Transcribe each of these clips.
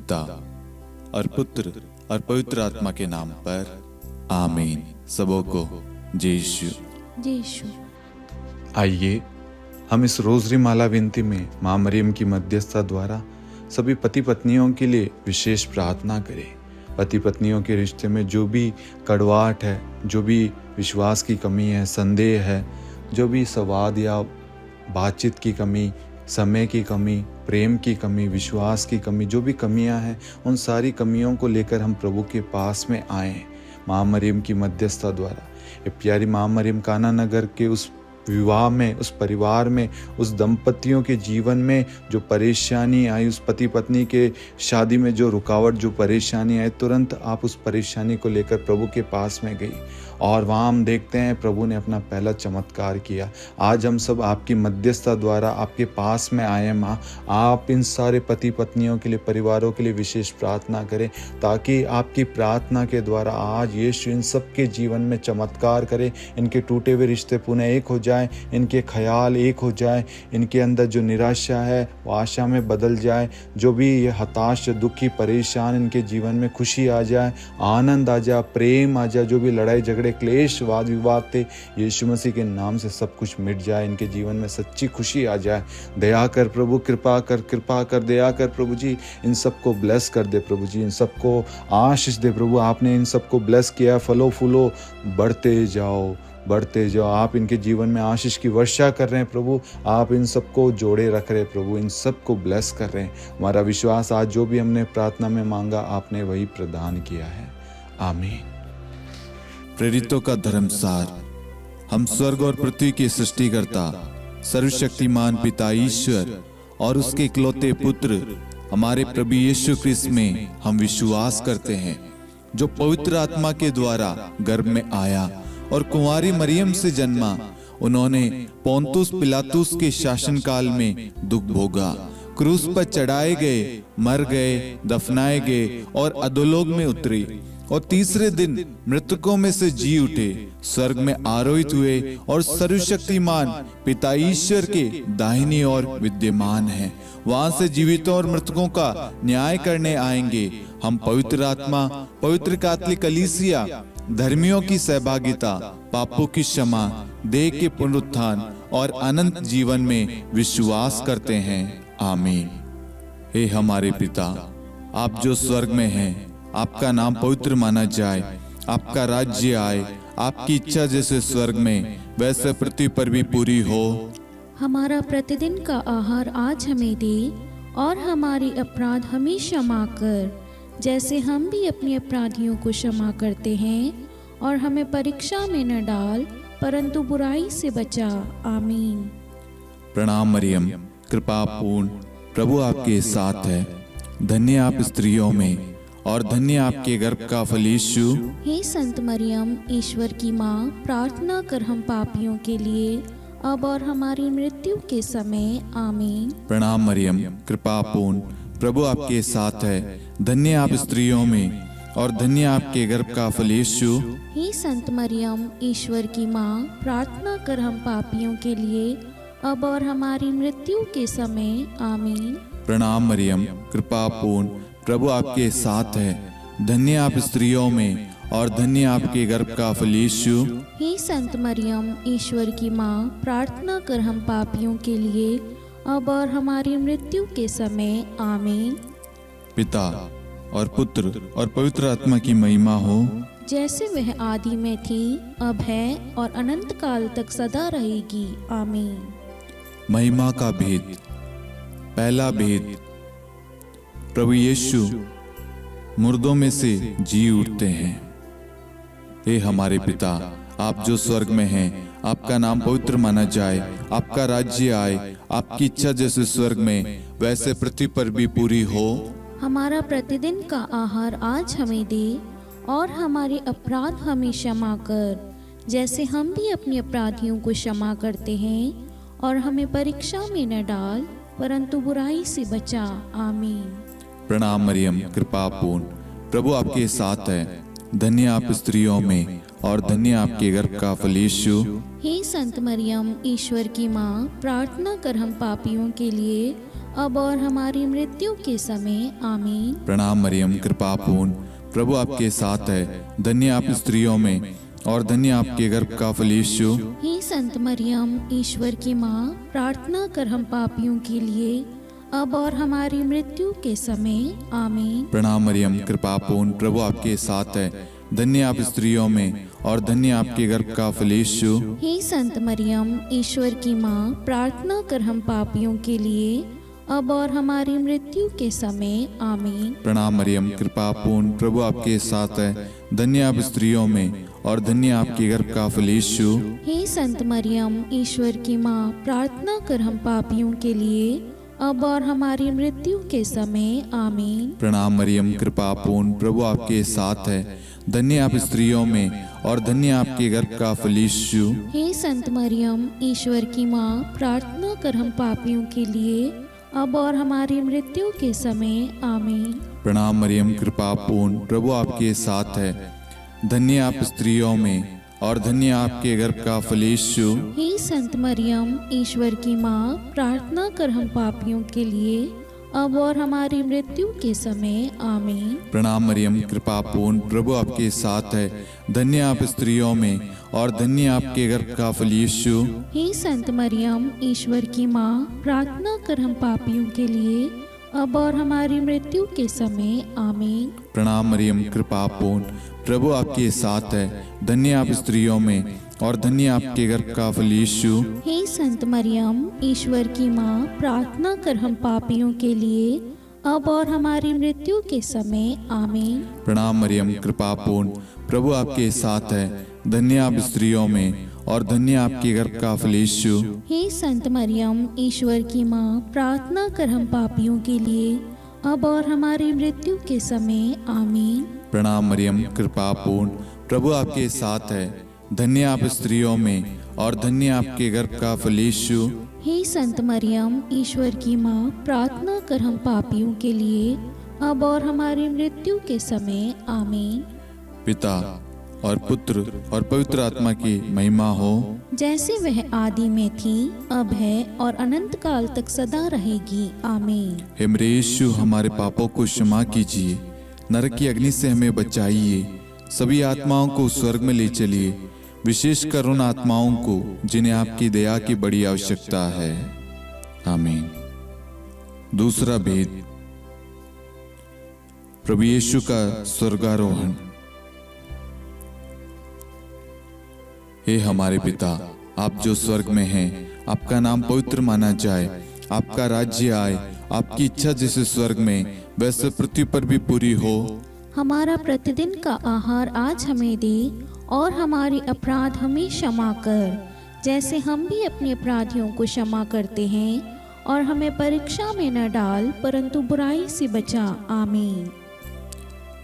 पिता और पुत्र और पवित्र आत्मा के नाम पर आमीन। सबों को जय यीशु। जय यीशु। आइए हम इस रोजरी माला विनती में माँ मरियम की मध्यस्थता द्वारा सभी पति पत्नियों के लिए विशेष प्रार्थना करें। पति पत्नियों के रिश्ते में जो भी कड़वाहट है, जो भी विश्वास की कमी है, संदेह है, जो भी संवाद या बातचीत की कमी, समय की कमी, प्रेम की कमी, विश्वास की कमी, जो भी कमियां हैं, उन सारी कमियों को लेकर हम प्रभु के पास में आएं माँ मरियम की मध्यस्थता द्वारा। ये प्यारी माँ मरियम काना नगर के उस विवाह में, उस परिवार में, उस दंपतियों के जीवन में जो परेशानी आई, उस पति पत्नी के शादी में जो रुकावट, जो परेशानी आई, तुरंत आप उस परेशानी को लेकर प्रभु के पास में गई और वहाँ हम देखते हैं प्रभु ने अपना पहला चमत्कार किया। आज हम सब आपकी मध्यस्थता द्वारा आपके पास में आए हैं माँ। आप इन सारे पति पत्नियों के लिए, परिवारों के लिए विशेष प्रार्थना करें ताकि आपकी प्रार्थना के द्वारा आज यीशु इन सब के जीवन में चमत्कार करे, इनके टूटे हुए रिश्ते पुनः एक हो जाए, इनके ख्याल एक हो जाए, इनके अंदर जो निराशा है वो आशा में बदल जाए, जो भी ये हताश, दुखी, परेशान, इनके जीवन में खुशी आ जाए, आनंद आ जाए, प्रेम आ जाए। जो भी लड़ाई झगड़े, क्लेश, वाद विवाद थे, यीशु मसीह के नाम से सब कुछ मिट जाए, इनके जीवन में सच्ची खुशी आ जाए। दया कर प्रभु, कृपा कर, दया कर प्रभु जी। इन सबको ब्लेस कर दे प्रभु जी, इन सबको आशीष दे प्रभु। आपने इन सबको ब्लेस किया, फलो फूलो, बढ़ते जाओ। आप इनके जीवन में आशीष की वर्षा कर रहे हैं प्रभु। आप इन सबको जोड़े रख रहे हैं प्रभु, इन सबको ब्लेस कर रहे हैं। हमारा विश्वास आज जो भी हमने प्रार्थना में मांगा आपने वही प्रदान किया है। आमीन। प्रेरितों का धर्मसार। हम स्वर्ग और पृथ्वी के सृष्टिकर्ता सर्वशक्तिमान पिता ईश्वर और उसके इकलौते पुत्र हमारे प्रभु यीशु क्रिस्त में हम विश्वास करते हैं, जो पवित्र आत्मा के द्वारा गर्भ में आया और कुंवारी मरियम से जन्मा। उन्होंने पोंतुस पिलातुस के शासनकाल में दुख भोगा, क्रूस पर चढ़ाए गए, मर गए, दफनाए गए और अधोलोक में उतरे और तीसरे दिन मृतकों में से जी उठे, स्वर्ग में आरोहित हुए और सर्वशक्तिमान पिता ईश्वर के दाहिनी ओर विद्यमान हैं। वहां से जीवितों और मृतकों का न्याय करने आएंगे। हम पवित्र आत्मा, पवित्र कैथोलिक कलीसिया, धर्मियों की सहभागिता, पापों की क्षमा, देह के पुनरुत्थान और अनंत जीवन में विश्वास करते हैं। आमीन। हे हमारे पिता, आप जो स्वर्ग में हैं, आपका नाम पवित्र माना जाए, आपका राज्य आए, आपकी इच्छा जैसे स्वर्ग में वैसे पृथ्वी पर भी पूरी हो। हमारा प्रतिदिन का आहार आज हमें दे और हमारे अपराध हमें क्षमा कर, जैसे हम भी अपने अपराधियों को क्षमा करते हैं, और हमें परीक्षा में न डाल परंतु बुराई से बचा। आमीन। प्रणाम मरियम, कृपा पूर्ण, प्रभु आपके साथ है। धन्य आप स्त्रियों में और धन्य आपके गर्भ का फल यीशु। हे संत मरियम, ईश्वर की माँ, प्रार्थना कर हम पापियों के लिए अब और हमारी मृत्यु के समय। आमीन। प्रणाम मरियम, कृपा पूर्ण, प्रभु आपके साथ है। धन्य आप स्त्रियों में और धन्य आपके गर्भ का फल यीशु। हे संत मरियम, ईश्वर की माँ, प्रार्थना कर हम पापियों के लिए अब और हमारी मृत्यु के समय। आमीन। प्रणाम मरियम, कृपा पूर्ण, प्रभु आपके साथ है। धन्य आप स्त्रियों में और धन्य आपके गर्भ का फल यीशु। हे संत मरियम, ईश्वर की माँ, प्रार्थना कर हम पापियों के लिए अब और हमारी मृत्यु के समय। आमीन। पिता और पुत्र और पवित्र आत्मा की महिमा हो, जैसे वह आदि में थी, अब है और अनंत काल तक सदा रहेगी। आमीन। महिमा का भेद। पहला भेद, प्रभु यीशु मुर्दों में से जी उठते हैं। हे हमारे पिता, आप जो स्वर्ग में हैं, आपका नाम पवित्र माना जाए, आपका राज्य आए, आपकी इच्छा जैसे स्वर्ग में वैसे पृथ्वी पर भी पूरी हो। हमारा प्रतिदिन का आहार आज हमें दे और हमारे अपराध हमें क्षमा कर, जैसे हम भी अपने अपराधियों को क्षमा करते हैं, और हमें परीक्षा में न डाल परंतु बुराई से बचा। आमीन। प्रणाम मरियम, कृपा पूर्ण, प्रभु आपके साथ है। धन्य आप स्त्रियों में और धन्य आपके गर्भ का फल यीशु। हे संत मरियम, ईश्वर की माँ, प्रार्थना कर हम पापियों के लिए अब और हमारी मृत्यु के समय आमीन। प्रणाम मरियम, कृपा पूर्ण, प्रभु आपके साथ है। धन्य आप स्त्रियों में और धन्य आपके गर्भ का फल यीशु। हे संत मरियम, ईश्वर की माँ, प्रार्थना कर हम पापियों के लिए, अब और हमारी मृत्यु के समय आमीन। प्रणाम मरियम, कृपा पूर्ण, प्रभु आपके साथ है। धन्य आप स्त्रियों में और धन्य आपके गर्भ का फल यीशु। हे संत मरियम, ईश्वर की माँ, प्रार्थना कर हम पापियों के लिए, अब और हमारी मृत्यु के समय आमीन। प्रणाम मरियम, कृपा पूर्ण, प्रभु आपके साथ है। धन्य आप स्त्रियों में और धन्य आपके गर्भ का फल यीशु। हे संत मरियम, ईश्वर की माँ, प्रार्थना कर हम पापियों के लिए, अब और हमारी मृत्यु के समय आमीन। प्रणाम मरियम, कृपा पूर्ण, प्रभु आपके साथ है। धन्य आप स्त्रियों में और धन्य आपके गर्भ का फल यीशु। हे संत मरियम, ईश्वर की माँ, प्रार्थना कर हम पापियों के लिए, अब और हमारी मृत्यु के समय आमीन। प्रणाम मरियम, कृपा पूर्ण, प्रभु आपके साथ है। धन्य आप स्त्रियों में और धन्य आपके गर्भ का फल यीशु। हे संत मरियम, ईश्वर की माँ, प्रार्थना कर हम पापियों के लिए, अब और हमारी मृत्यु के समय आमीन। प्रणाम मरियम, कृपा पूर्ण, प्रभु आपके साथ है। धन्य आप स्त्रियों में और धन्य आपके गर्भ का फल यीशु। हे संत मरियम, ईश्वर की माँ, प्रार्थना कर हम पापियों के लिए, अब और हमारी मृत्यु के समय आमीन। प्रणाम मरियम, कृपा पूर्ण, प्रभु आपके साथ है। धन्य आप स्त्रियों में और धन्य आपके गर्भ का फल यीशु। हे संत मरियम, ईश्वर की माँ, प्रार्थना कर हम पापियों के लिए, अब और हमारी मृत्यु के समय आमीन। प्रणाम मरियम, कृपा पूर्ण, प्रभु आपके साथ है। धन्य आप स्त्रियों में और धन्य आपके गर्भ का फल यीशु। हे संत मरियम, ईश्वर की माँ, प्रार्थना कर हम पापियों के लिए, अब और हमारी मृत्यु के समय आमीन। प्रणाम मरियम, कृपा पूर्ण, प्रभु आपके साथ है। धन्य आप स्त्रियों में और धन्य आपके गर्भ का फल यीशु। हे संत मरियम, ईश्वर की माँ, प्रार्थना कर हम पापियों के लिए, अब और हमारी मृत्यु के समय आमीन। पिता और पुत्र और पवित्र आत्मा की महिमा हो, जैसे वह आदि में थी, अब है और अनंत काल तक सदा रहेगी आमीन। हे मेरे यीशु, हमारे पापों को क्षमा कीजिए, नरक की अग्नि से हमें बचाइए, सभी आत्माओं को स्वर्ग में ले चलिए, विशेषकर उन आत्माओं को जिन्हें आपकी दया की बड़ी आवश्यकता है। आमीन। दूसरा भेद, प्रभु यीशु का स्वर्गारोहण। हे हमारे पिता, आप जो स्वर्ग में हैं, आपका नाम पवित्र माना जाए, आपका राज्य आए, आपकी इच्छा जैसे स्वर्ग में वैसे पृथ्वी पर भी पूरी हो। हमारा प्रतिदिन का आहार आज हमें दे, और हमारे अपराध हमें क्षमा कर, जैसे हम भी अपने अपराधियों को क्षमा करते हैं, और हमें परीक्षा में न डाल, परंतु बुराई से बचा आमीन।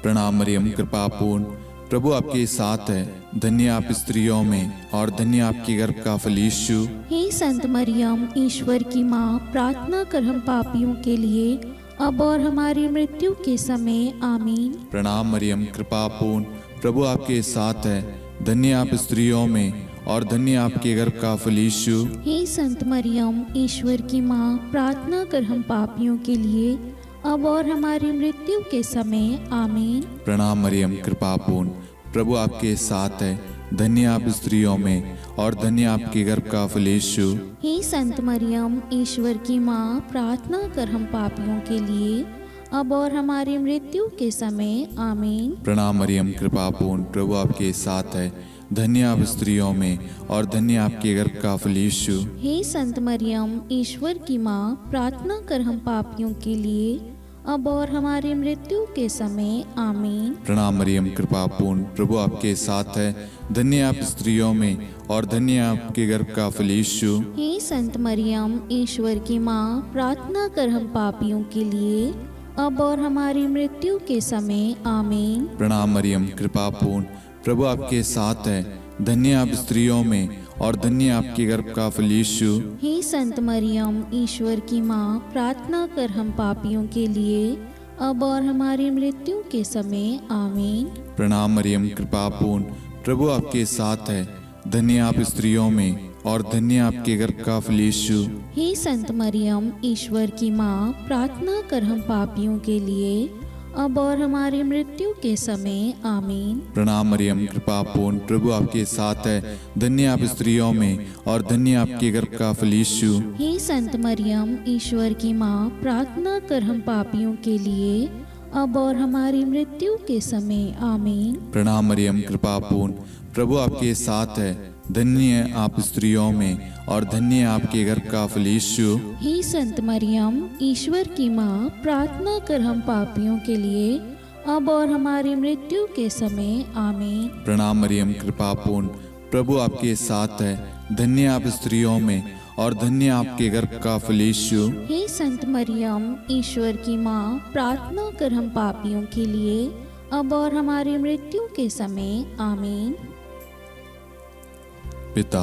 प्रणाम मरियम, कृपा पूर्ण, प्रभु आपके साथ है। धन्य आप स्त्रियों में और धन्य आपके गर्भ का फल यीशु। हे संत मरियम, ईश्वर की माँ, प्रार्थना कर हम पापियों के लिए, अब और हमारी मृत्यु के समय आमीन। प्रणाम मरियम, कृपा पूर्ण, प्रभु आपके साथ है। धन्य आप स्त्रियों में और धन्य आपके गर्भ का फल यीशु। हे संत मरियम, ईश्वर की माँ, प्रार्थना कर हम पापियों के लिए, अब और हमारी मृत्यु के समय आमीन। प्रणाम मरियम, कृपा पूर्ण, प्रभु आपके साथ है। धन्य आप स्त्रियों में और धन्य आपके गर्भ का फल यीशु। हे संत मरियम, ईश्वर की माँ, प्रार्थना कर हम पापियों के लिए, अब और हमारी मृत्यु के समय आमीन। प्रणाम मरियम, कृपा पूर्ण, प्रभु आपके साथ है। धन्य आप स्त्रियों में और धन्य आपके गर्भ का फल यीशु। हे संत मरियम, ईश्वर की माँ, प्रार्थना कर हम पापियों के लिए, अब और हमारी मृत्यु के समय आमीन। प्रणाम मरियम, कृपा पूर्ण, प्रभु आपके साथ है। धन्य आप स्त्रियों में और धन्य आपके गर्भ का फल यीशु। हे संत मरियम, ईश्वर की माँ, प्रार्थना कर हम पापियों के लिए, अब और हमारी मृत्यु के समय आमीन। प्रणाम मरियम, कृपा पूर्ण, प्रभु आपके साथ है। धन्य आप स्त्रियों में और धन्य आपके गर्भ का फल यीशु। हे संत मरियम, ईश्वर की माँ, प्रार्थना कर हम पापियों के लिए, अब और हमारी मृत्यु के समय आमीन। प्रणाम मरियम, कृपा पूर्ण, प्रभु आपके साथ है। धन्य आप स्त्रियों में और धन्य आपके गर्भ का फल यीशु। हे संत मरियम, ईश्वर की माँ, प्रार्थना कर हम पापियों के लिए, अब और हमारी मृत्यु के समय। आमीन। प्रणाम मरियम, कृपा पूर्ण, प्रभु आपके साथ है, धन्य आप स्त्रियों में और धन्य आपके गर्भ का फल यीशु। हे संत मरियम, ईश्वर की माँ, प्रार्थना कर हम पापियों के लिए, अब और हमारी मृत्यु के समय। आमीन। प्रणाम मरियम, कृपा पूर्ण, प्रभु आपके साथ है, धन्य आप स्त्रियों में और धन्य आपके गर्भ का फल यीशु। हे संत मरियम, ईश्वर की माँ, प्रार्थना कर हम पापियों के लिए, अब और हमारी मृत्यु के समय। आमीन। प्रणाम मरियम, कृपा पूर्ण, प्रभु आपके साथ है, धन्य आप स्त्रियों में और धन्य आपके गर्भ का फल यीशु। हे संत मरियम, ईश्वर की माँ, प्रार्थना कर हम पापियों के लिए, अब और हमारी मृत्यु के समय। आमीन। पिता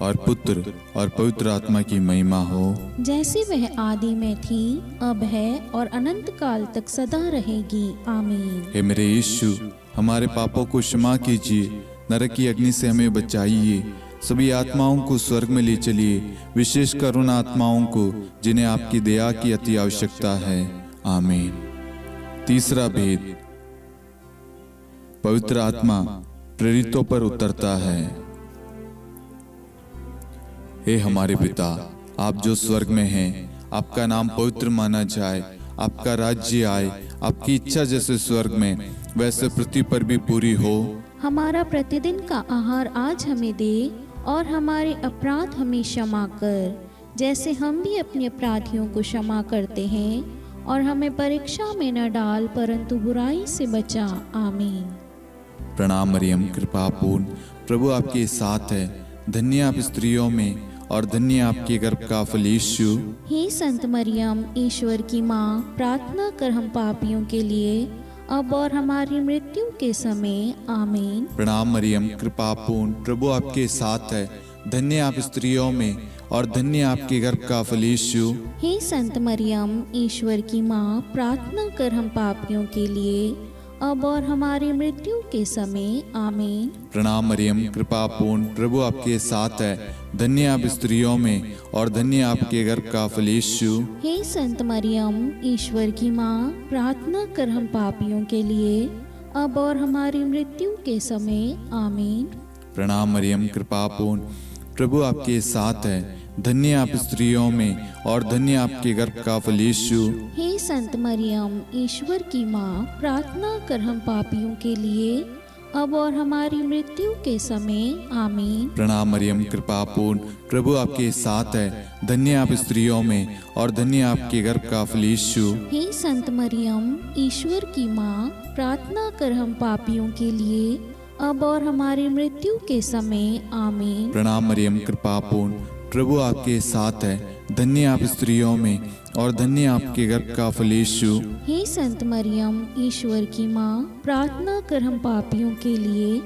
और पुत्र और पवित्र आत्मा की महिमा हो, जैसे वह आदि में थी, अब है और अनंत काल तक सदा रहेगी। आमीन। हे मेरे यीशु, हमारे पापों को क्षमा कीजिए, नरक की अग्नि से हमें बचाइए, सभी आत्माओं को स्वर्ग में ले चलिए, विशेषकर उन आत्माओं को जिन्हें आपकी दया की अति आवश्यकता है। आमीन। तीसरा भेद, पवित्र आत्मा प्रेरितों पर उतरता है। हे हमारे पिता, आप जो स्वर्ग में हैं, आपका नाम पवित्र माना जाए, आपका राज्य आए, आपकी इच्छा जैसे स्वर्ग में वैसे पृथ्वी पर भी पूरी हो। हमारा प्रतिदिन का आहार आज हमें दे, और हमारे अपराध हमें क्षमा कर, जैसे हम भी अपने अपराधियों को क्षमा करते हैं, और हमें परीक्षा में न डाल, परंतु बुराई से बचा। आमीन। प्रणाम मरियम, कृपा पूर्ण, प्रभु आपके साथ है, धन्य आप स्त्रियों में और धन्य आपके गर्भ का फल यीशु। हे संत मरियम, ईश्वर की माँ, प्रार्थना कर हम पापियों के लिए, अब और हमारी मृत्यु के समय। आमीन। प्रणाम मरियम, कृपा पूर्ण, प्रभु आपके साथ है, धन्य आप स्त्रियों में और धन्य आपके गर्भ का फल यीशु। हे संत मरियम, ईश्वर की माँ, प्रार्थना कर हम पापियों के लिए, अब और हमारी मृत्यु के समय। आमीन। प्रणाम मरियम, कृपा पूर्ण, प्रभु आपके साथ है, धन्य आप स्त्रियों में और धन्य आपके गर्भ का फल यीशु। हे संत मरियम, ईश्वर की माँ, प्रार्थना कर हम पापियों के लिए, अब और हमारी मृत्यु के समय। आमीन। प्रणाम मरियम, कृपा पूर्ण, प्रभु आपके साथ है, धन्य आप स्त्रियों में और धन्य आपके गर्भ का फल यीशु। हे संत मरियम, ईश्वर की माँ, प्रार्थना कर हम पापियों के लिए, अब और हमारी मृत्यु के समय। आमीन। प्रणाम मरियम, कृपा पूर्ण, प्रभु आपके साथ है, धन्य आप स्त्रियों में और धन्य आपके गर्भ का फल यीशु। हे संत मरियम, ईश्वर की माँ, प्रार्थना कर हम पापियों के लिए, अब और हमारी मृत्यु के समय। आमीन। प्रणाम मरियम, कृपा पूर्ण, प्रभु आपके साथ है, धन्य आप स्त्रियों में और धन्य आपके गर्भ का फल यीशु। हे संत मरियम, ईश्वर की माँ, प्रार्थना कर हम पापियों के लिए,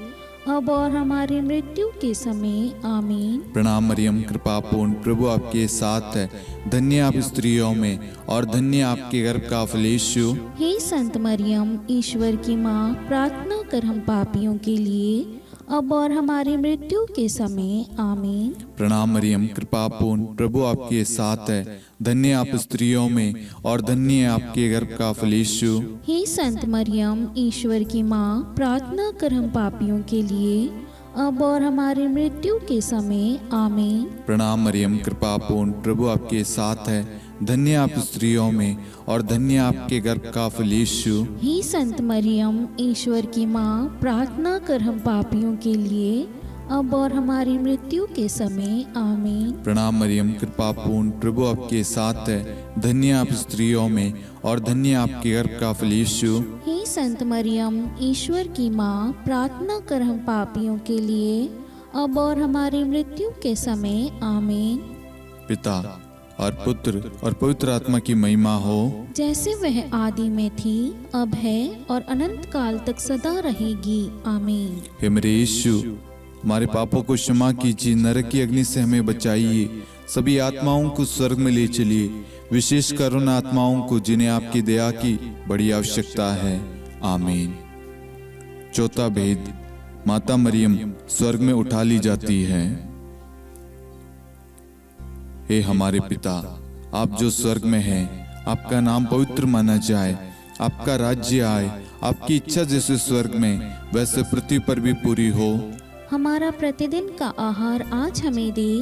अब और हमारी मृत्यु के समय। आमीन। प्रणाम मरियम, कृपा पूर्ण, प्रभु आपके साथ है, धन्य आप स्त्रियों में और धन्य आपके गर्भ का फल यीशु। हे संत मरियम, ईश्वर की माँ, प्रार्थना कर हम पापियों के लिए, अब और हमारी मृत्यु के समय। आमीन। प्रणाम मरियम, कृपा पूर्ण, प्रभु आपके साथ है, धन्य आप स्त्रियों में और धन्य आपके गर्भ का फल यीशु। हे संत मरियम, ईश्वर की माँ, प्रार्थना कर हम पापियों के लिए, अब और हमारी मृत्यु के समय। आमीन। प्रणाम मरियम, कृपा पूर्ण, प्रभु आपके साथ है, धन्य आप स्त्रियों में और धन्य आपके गर्भ का फल यीशु। हे संत मरियम, ईश्वर की माँ, प्रार्थना कर हम पापियों के लिए, अब और हमारी मृत्यु के समय। आमीन। प्रणाम मरियम, कृपा पूर्ण, प्रभु आपके साथ है, धन्य आप स्त्रियों में और धन्य आपके गर्भ का फल यीशु। हे संत मरियम, ईश्वर की माँ, प्रार्थना कर हम पापियों के लिए, अब और हमारी मृत्यु के समय। आमीन। पिता और पुत्र और पवित्र आत्मा की महिमा हो, जैसे वह आदि में थी, अब है और अनंत काल तक सदा रहेगी। आमीन। हे मेरे यीशु, हमारे पापों को क्षमा कीजिए, नरक की अग्नि से हमें बचाइए, सभी आत्माओं को स्वर्ग में ले चलिए, विशेषकर उन आत्माओं को जिन्हें आपकी दया की बड़ी आवश्यकता है। आमीन। चौथा भेद, माता मरियम स्वर्ग में उठा ली जाती है। हे हमारे पिता, आप जो स्वर्ग में हैं, आपका नाम पवित्र माना जाए, आपका राज्य आए, आपकी इच्छा जैसे स्वर्ग में वैसे पृथ्वी पर भी पूरी हो। हमारा प्रतिदिन का आहार आज हमें दे,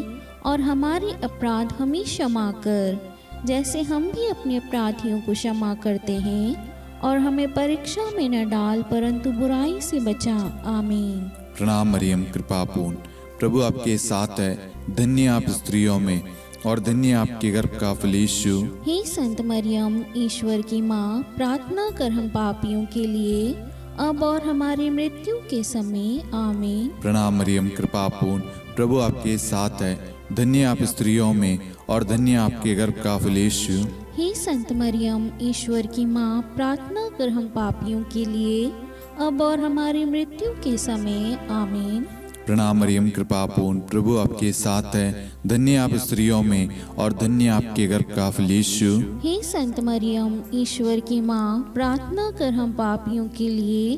और हमारे अपराध हमें क्षमा कर, जैसे हम भी अपने अपराधियों को क्षमा करते हैं, और हमें परीक्षा में न डाल परंतु बुराई से बचा। आमीन। प्रणाम मरियम, कृपा पूर्ण, प्रभु आपके साथ है, धन्य आप स्त्रियों में और धन्य आपके गर्भ का फल यीशु। हे संत मरियम, ईश्वर की माँ, प्रार्थना कर हम पापियों के लिए, अब और हमारी मृत्यु के समय। आमीन। प्रणाम मरियम, कृपा पूर्ण, प्रभु आपके साथ है, धन्य आप स्त्रियों में और धन्य आपके गर्भ का फल यीशु। हे संत मरियम, ईश्वर की माँ, प्रार्थना कर हम पापियों के लिए, अब और हमारी मृत्यु के समय। आमीन। प्रणाम मरियम, कृपा पूर्ण, प्रभु आपके साथ है, धन्य आप स्त्रियों में और धन्य आपके गर्भ का फल यीशु। हे संत मरियम, ईश्वर की माँ, प्रार्थना कर हम पापियों के लिए,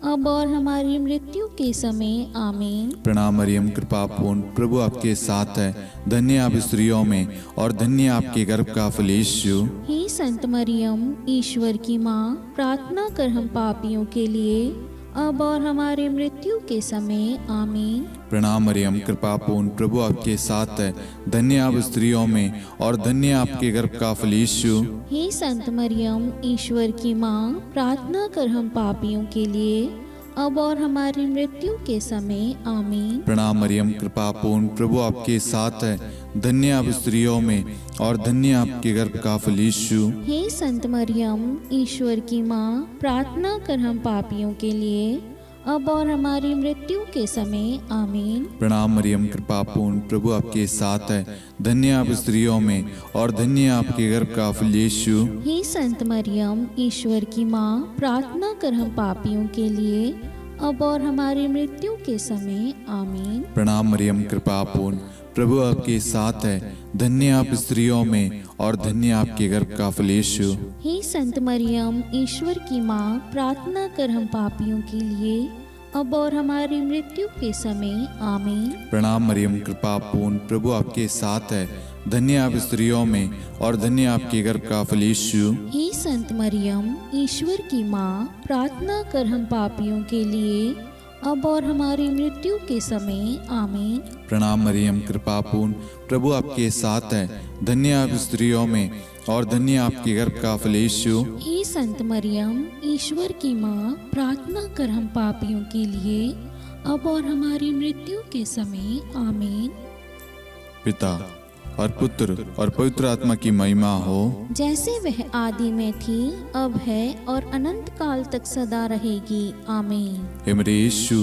अब और हमारी मृत्यु के समय। आमीन। प्रणाम मरियम, कृपा पूर्ण, प्रभु आपके साथ है, धन्य आप स्त्रियों में और धन्य आपके गर्भ का फल यीशु। हे संत मरियम, ईश्वर की माँ, प्रार्थना कर हम पापियों के लिए, अब और हमारी मृत्यु के समय। आमीन। प्रणाम मरियम, कृपा पूर्ण, प्रभु आपके साथ है, धन्य आप स्त्रियों में और धन्य आपके गर्भ का फल यीशु। हे संत मरियम, ईश्वर की माँ, प्रार्थना कर हम पापियों के लिए, अब और हमारी मृत्यु के समय। आमीन। प्रणाम मरियम, कृपा पूर्ण, प्रभु आपके साथ है, धन्य आप स्त्रियों में और धन्य आपके गर्भ का फल यीशु। हे संत मरियम, ईश्वर की माँ, प्रार्थना कर हम पापियों के लिए, अब और हमारी मृत्यु के समय। आमीन। प्रणाम मरियम, कृपा पूर्ण, प्रभु आपके साथ है, धन्य आप स्त्रियों में और धन्य आपके गर्भ का फल यीशु। हे संत मरियम, ईश्वर की माँ, प्रार्थना कर हम पापियों के लिए, अब और हमारी मृत्यु के समय। आमीन। प्रणाम मरियम, कृपा पूर्ण, प्रभु आपके साथ है, धन्य आप स्त्रियों में और धन्य आपके गर्भ का फल यीशु। हे संत मरियम, ईश्वर की माँ, प्रार्थना कर हम पापियों के लिए, अब और हमारी मृत्यु के समय। आमीन। प्रणाम मरियम, कृपा पूर्ण, प्रभु आपके साथ है, धन्य आप स्त्रियों में और धन्य आपके गर्भ का फल यीशु। हे संत मरियम, ईश्वर की माँ, प्रार्थना कर हम पापियों के लिए, अब और हमारी मृत्यु के समय। आमीन। प्रणाम मरियम, कृपा पूर्ण, प्रभु आपके साथ है, धन्य आप स्त्रियों में और धन्य आपके गर्भ का फल यीशु। हे संत मरियम, ईश्वर की माँ, प्रार्थना कर हम पापियों के लिए, अब और हमारी मृत्यु के समय। आमीन। पिता और पुत्र और पवित्र आत्मा की महिमा हो, जैसे वह आदि में थी, अब है और अनंत काल तक सदा रहेगी। आमीन। हे मेरे यीशु,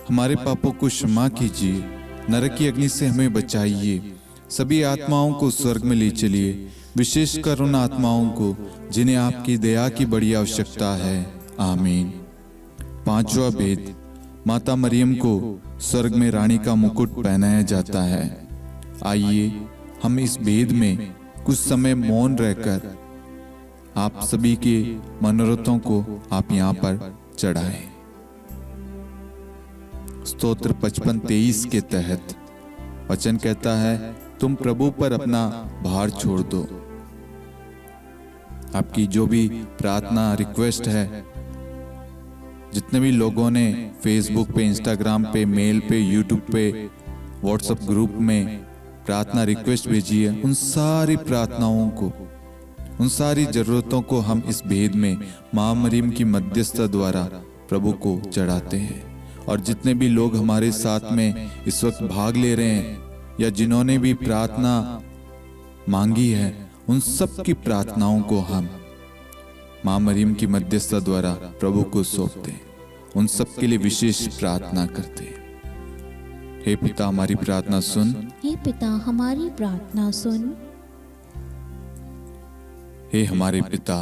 हमारे पापों को क्षमा कीजिए, नरक की अग्नि से हमें बचाइए, सभी आत्माओं को स्वर्ग में ले चलिए, विशेषकर उन आत्माओं को जिन्हें आपकी दया की बड़ी आवश्यकता है। आमीन। पांचवा भेद, माता मरियम को स्वर्ग में रानी का मुकुट पहनाया जाता है। आइए हम इस भेद में कुछ समय मौन रहकर आप सभी के मनोरथों को आप यहाँ पर चढ़ाएं। स्तोत्र 55-23 के तहत वचन कहता है, तुम प्रभु पर अपना भार छोड़ दो। आपकी जो भी प्रार्थना रिक्वेस्ट है, जितने भी लोगों ने फेसबुक पे, इंस्टाग्राम पे, मेल पे, यूट्यूब पे, व्हाट्सएप ग्रुप में प्रार्थना रिक्वेस्ट भेजी है, उन सारी प्रार्थनाओं को, उन सारी जरूरतों को हम इस भेद में माँ मरियम की मध्यस्थता द्वारा प्रभु को चढ़ाते हैं। और जितने भी लोग हमारे साथ में इस वक्त भाग ले रहे हैं या जिन्होंने भी प्रार्थना मांगी है, उन सब की प्रार्थनाओं को हम माँ मरियम की मध्यस्थता द्वारा प्रभु को सौंपते हैं, उन सब के लिए विशेष प्रार्थना करते हैं। हे पिता, हमारी प्रार्थना सुन। हे पिता, हमारी प्रार्थना सुन। हे हमारे पिता,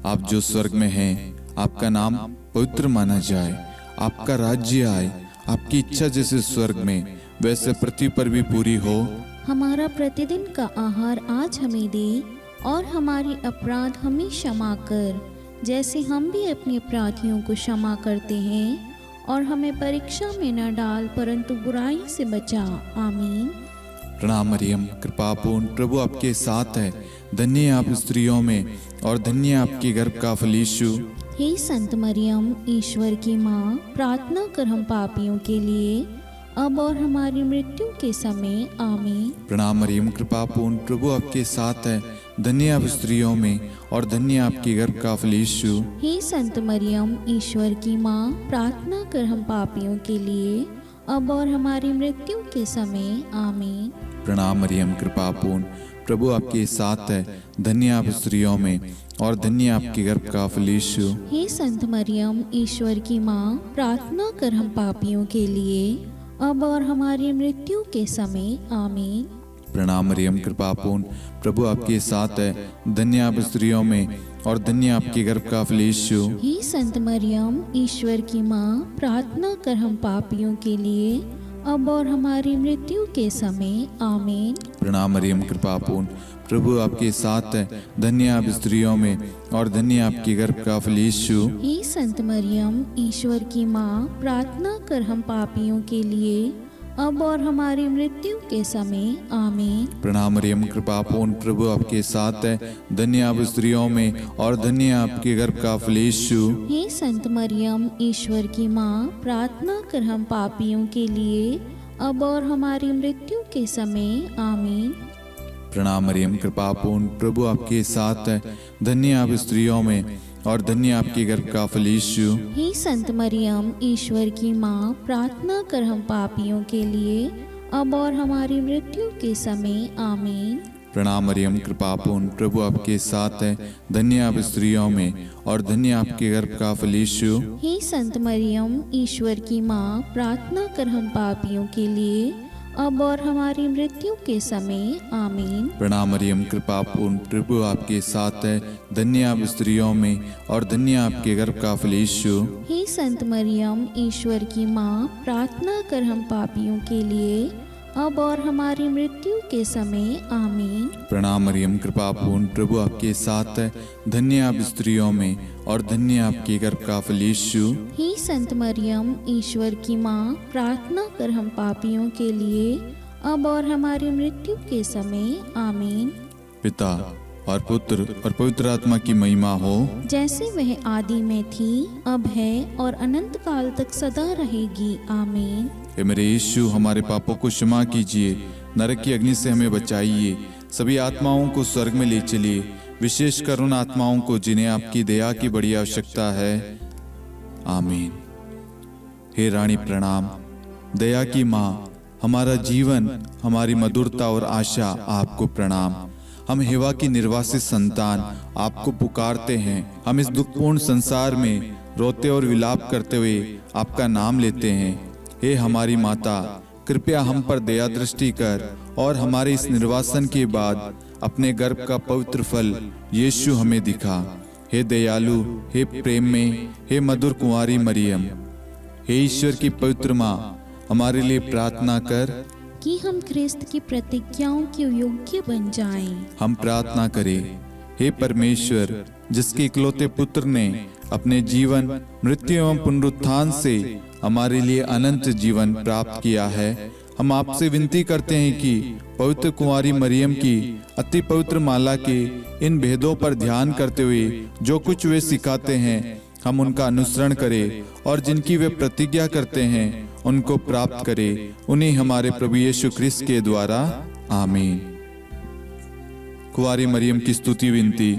आप जो स्वर्ग में हैं, आपका नाम पवित्र माना जाए, आपका राज्य आए, आपकी इच्छा जैसे स्वर्ग में वैसे पृथ्वी पर भी पूरी हो। हमारा प्रतिदिन का आहार आज हमें दे, और हमारे अपराध हमें क्षमा कर, जैसे हम भी अपने अपराधियों को क्षमा करते हैं, और हमें परीक्षा में न डाल परंतु बुराई से बचा। आमीन। प्रणाम मरियम, कृपा पूर्ण, प्रभु आपके साथ है। धन्य है आप स्त्रियों में और धन्य है आपके गर्भ का फल यीशु। हे संत मरियम, ईश्वर की माँ, प्रार्थना कर हम पापियों के लिए, अब और हमारी मृत्यु के समय आमीन। प्रणाम मरियम, कृपा पूर्ण, प्रभु आपके साथ है। धन्य है आप स्त्रियों में और धन्य है आपके गर्भ का फल यीशु। हे संत मरियम, ईश्वर की माँ, प्रार्थना कर हम पापियों के लिए, अब और हमारी मृत्यु के समय आमीन। प्रणाम मरियम, कृपा पूर्ण, प्रभु आपके साथ है। धन्य है आप स्त्रियों में और धन्य है आपके गर्भ का फल यीशु। हे संत मरियम, ईश्वर की माँ, प्रार्थना कर हम पापियों के लिए, अब और हमारी मृत्यु के समय आमीन। प्रणाम मरियम, कृपा पूर्ण, प्रभु आपके साथ है। धन्य आप स्त्रियों में और धन्य आपके गर्भ का फल यीशु। हे संत मरियम, ईश्वर की माँ, प्रार्थना कर हम पापियों के लिए, अब और हमारी मृत्यु के समय आमीन। प्रणाम मरियम, कृपा पूर्ण, प्रभु आपके साथ है। धन्य आप स्त्रियों में और धन्य आपके गर्भ का फल यीशु। हे संत मरियम, ईश्वर की माँ, प्रार्थना कर हम पापियों के लिए, अब और हमारी मृत्यु के समय आमीन। प्रणाम मरियम, कृपा पूर्ण, प्रभु आपके साथ है। धन्य आप स्त्रियों में और धन्य आपके गर्भ का फल यीशु। हे संत मरियम, ईश्वर की माँ, प्रार्थना कर हम पापियों के लिए, अब और हमारी मृत्यु के समय आमीन। प्रणाम मरियम, कृपा पूर्ण, प्रभु आपके साथ है। धन्य आप स्त्रियों में और धन्य आपके गर्भ का फल यीशु। हे संत मरियम, ईश्वर की माँ, प्रार्थना कर हम पापियों के लिए, अब और हमारी मृत्यु के समय आमीन। प्रणाम मरियम, कृपा पूर्ण, प्रभु आपके साथ है। धन्य आप स्त्रियों में और धन्य आपके गर्भ का फल यीशु। हे संत मरियम, ईश्वर की माँ, प्रार्थना कर हम पापियों के लिए, अब और हमारी मृत्यु के समय आमीन। प्रणाम मरियम, कृपा पूर्ण, प्रभु आपके साथ है। धन्य आप स्त्रियों में और धन्य आपके गर्भ का फल यीशु। हे संत मरियम, ईश्वर की माँ, प्रार्थना कर हम पापियों के लिए, अब और हमारी मृत्यु के समय आमीन। प्रणाम मरियम, कृपा पूर्ण, प्रभु आपके साथ है। धन्य आप स्त्रियों में और धन्य आपके गर्भ का फल यीशु। हे संत मरियम, ईश्वर की माँ, प्रार्थना कर हम पापियों के लिए, अब और हमारी मृत्यु के समय आमीन। पिता और पुत्र और पवित्र आत्मा की महिमा हो, जैसे वह आदि में थी, अब है और अनंत काल तक सदा रहेगी आमीन। हे मेरे यीशु, हमारे पापों को क्षमा कीजिए, नरक की अग्नि से हमें बचाइए, सभी आत्माओं को स्वर्ग में ले चलिए, विशेषकर उन आत्माओं को जिन्हें आपकी दया की बड़ी आवश्यकता है। आमीन। हे रानी प्रणाम, दया की माँ, हमारा जीवन, हमारी मधुरता और आशा आपको प्रणाम। हम हेवा की निर्वासित संतान आपको पुकारते हैं। हम इस दुखपूर्ण संसार में रोते और विलाप करते हुए आपका नाम लेते हैं। हे हमारी माता, कृपया हम पर दया दृष्टि कर और हमारे इस निर्वासन के बाद अपने गर्भ का पवित्र फल यीशु हमें दिखा। हे दयालु, हे प्रेम में, हे मधुर कुंवारी मरियम, हे ईश्वर की पवित्र माँ, हमारे लिए प्रार्थना कर कि हम ख्रिस्त की प्रतिज्ञाओं के योग्य बन जाएं। हम प्रार्थना करें। हे परमेश्वर, जिसके इकलौते पुत्र ने अपने जीवन, मृत्यु एवं पुनरुत्थान से हमारे लिए अनंत जीवन प्राप्त किया है, हम आपसे विनती करते हैं कि पवित्र कुंवारी मरियम की अति पवित्र माला के इन भेदों पर ध्यान करते हुए जो कुछ वे सिखाते हैं, हम उनका अनुसरण करें और जिनकी वे प्रतिज्ञा करते हैं उनको प्राप्त करें। उन्हीं हमारे प्रभु यीशु ख्रिस्त के द्वारा आमीन। कुंवारी मरियम की स्तुति विनती।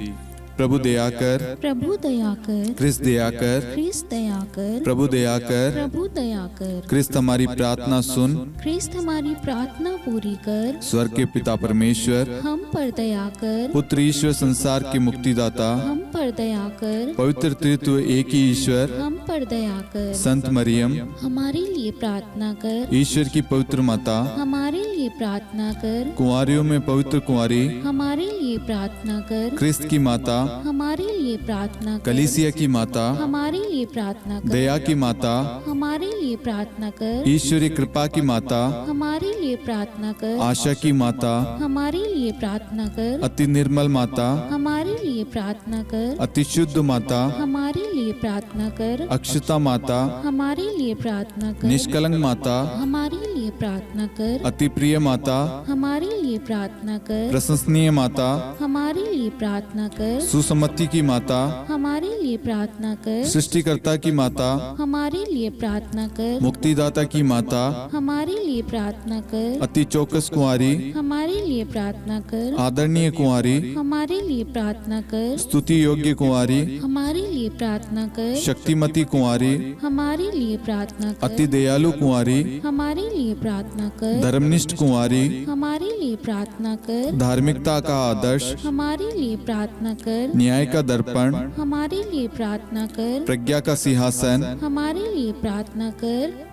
प्रभु दया कर, प्रभु दया कर, ख्रिस्त दया कर, ख्रिस्त दया कर, प्रभु दया कर, प्रभु दया कर, ख्रिस्त हमारी प्रार्थना सुन। ख्रिस्त हमारी प्रार्थना पूरी कर, स्वर्ग के पिता परमेश्वर, हम पर दया कर, पुत्र ईश्वर संसार के मुक्तिदाता, हम पर दया कर, पवित्र तृत्व एक ही ईश्वर, हम पर दया कर, संत मरियम, हमारे लिए प्रार्थना कर, ईश्वर की पवित्र माता, हमारे लिए प्रार्थना कर, कुंवारियों में पवित्र कुंवारी, हमारे लिए प्रार्थना कर, ख्रिस्त की माता, हमारे लिए प्रार्थना कर, कलीसिया की माता, हमारे लिए प्रार्थना कर, दया की माता, हमारे लिए प्रार्थना कर, ईश्वरी कृपा की माता, हमारे लिए प्रार्थना कर, आशा की माता, हमारे लिए प्रार्थना कर, अति निर्मल माता, हमारे लिए प्रार्थना कर, अति शुद्ध माता, हमारे लिए लिए प्रार्थना कर। अक्षता माता, हमारे लिए प्रार्थना कर। निष्कलंक माता, हमारे लिए प्रार्थना कर। अति प्रिय माता, हमारे लिए प्रार्थना कर। प्रशंसनीय माता, हमारे लिए प्रार्थना कर। सुसम्मति की माता, हमारे लिए प्रार्थना कर। सृष्टिकर्ता की माता, हमारे लिए प्रार्थना कर। मुक्तिदाता की माता, हमारे लिए प्रार्थना कर। अति चौकस कुंवारी, हमारे लिए प्रार्थना कर। आदरणीय कुंवारी, हमारे लिए प्रार्थना कर। स्तुति योग्य कुंवारी, हमारे लिए प्रार्थना कर। शक्तिमती कुंवारी, हमारे लिए प्रार्थना कर। अति दयालु कुंवारी, हमारे लिए प्रार्थना कर। धर्मनिष्ठ कुंवारी, हमारे लिए प्रार्थना कर। धार्मिकता का आदर्श, हमारे लिए प्रार्थना कर। न्याय का दर्पण, हमारे लिए प्रार्थना कर। प्रज्ञा का सिंहासन, हमारे लिए प्रार्थना कर।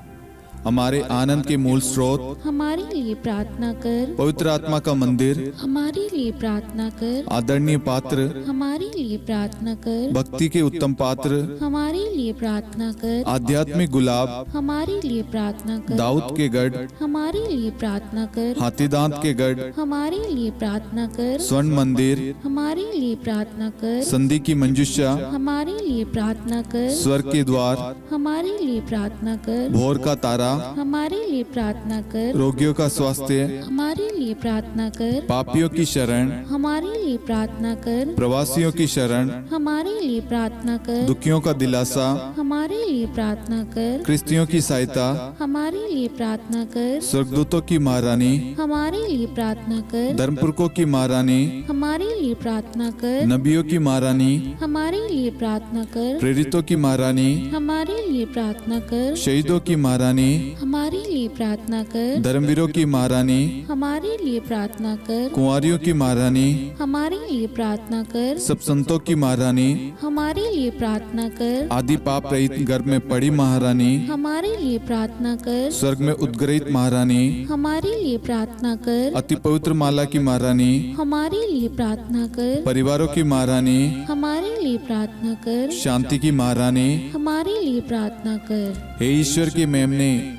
हमारे आनंद के मूल स्रोत, हमारे लिए प्रार्थना कर। पवित्र आत्मा का मंदिर, हमारे लिए प्रार्थना कर। आदरणीय पात्र, हमारे लिए प्रार्थना कर। भक्ति के उत्तम पात्र, हमारे लिए प्रार्थना कर। आध्यात्मिक गुलाब, हमारे लिए प्रार्थना कर। दाऊद के गढ़, हमारे लिए प्रार्थना कर। हाथीदांत के गढ़, हमारे लिए प्रार्थना कर। स्वर्ण मंदिर, हमारे लिए प्रार्थना कर। संधि की मंजुषा, हमारे लिए प्रार्थना कर। स्वर्ग के द्वार, हमारे लिए प्रार्थना कर। भोर का तारा, हमारे लिए प्रार्थना कर। रोगियों का स्वास्थ्य, हमारे लिए प्रार्थना कर। पापियों की शरण, हमारे लिए प्रार्थना कर। प्रवासियों की शरण, हमारे लिए प्रार्थना कर। दुखियों का दिलासा, हमारे लिए प्रार्थना कर। क्रिस्तियों की सहायता, हमारे लिए प्रार्थना कर। स्वर्गदूतों की महारानी, हमारे लिए प्रार्थना कर। धर्मपुरखों की महारानी, हमारे लिए प्रार्थना कर। नबियों की महारानी, हमारे लिए प्रार्थना कर। प्रेरितों की महारानी, हमारे लिए प्रार्थना कर। शहीदों की महारानी, हमारे लिए प्रार्थना कर। धर्मवीरों की महारानी, हमारे लिए प्रार्थना कर। कुंवारियों की महारानी, हमारे लिए प्रार्थना कर। सब संतों की महारानी, हमारे लिए प्रार्थना कर। आदि पाप रहित गर्भ में पड़ी महारानी, हमारे लिए प्रार्थना कर। स्वर्ग में उद्गृहित महारानी, हमारे लिए प्रार्थना कर। अति पवित्र माला की महारानी, हमारे लिए प्रार्थना कर। परिवारों की महारानी, हमारे लिए प्रार्थना कर। शांति की महारानी, हमारे लिए प्रार्थना कर। हे ईश्वर के मेमने,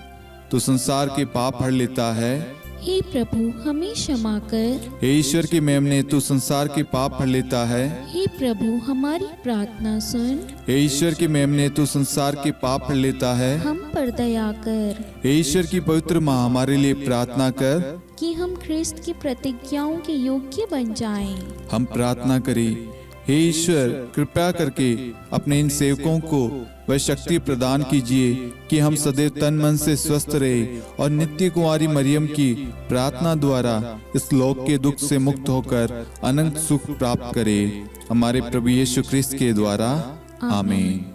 तू संसार के पाप हर लेता है। हे प्रभु हमें क्षमा कर। हे ईश्वर के मेमने, तू संसार के पाप हर लेता है। हे प्रभु हमारी प्रार्थना सुन। हे ईश्वर के मेमने, तू संसार के पाप हर लेता है। हम पर दया कर हे ईश्वर की पवित्र माँ, हमारे लिए प्रार्थना कर। कि हम ख्रिस्त की प्रतिज्ञाओं के योग्य बन जाएं। हम प्रार्थना करें। हे ईश्वर, कृपया करके अपने इन सेवकों को वह शक्ति प्रदान कीजिए कि हम सदैव तन मन से स्वस्थ रहे और नित्य कुंवारी मरियम की प्रार्थना द्वारा इस लोक के दुख से मुक्त होकर अनंत सुख प्राप्त करें। हमारे प्रभु यीशु ख्रिस्त के द्वारा, आमीन।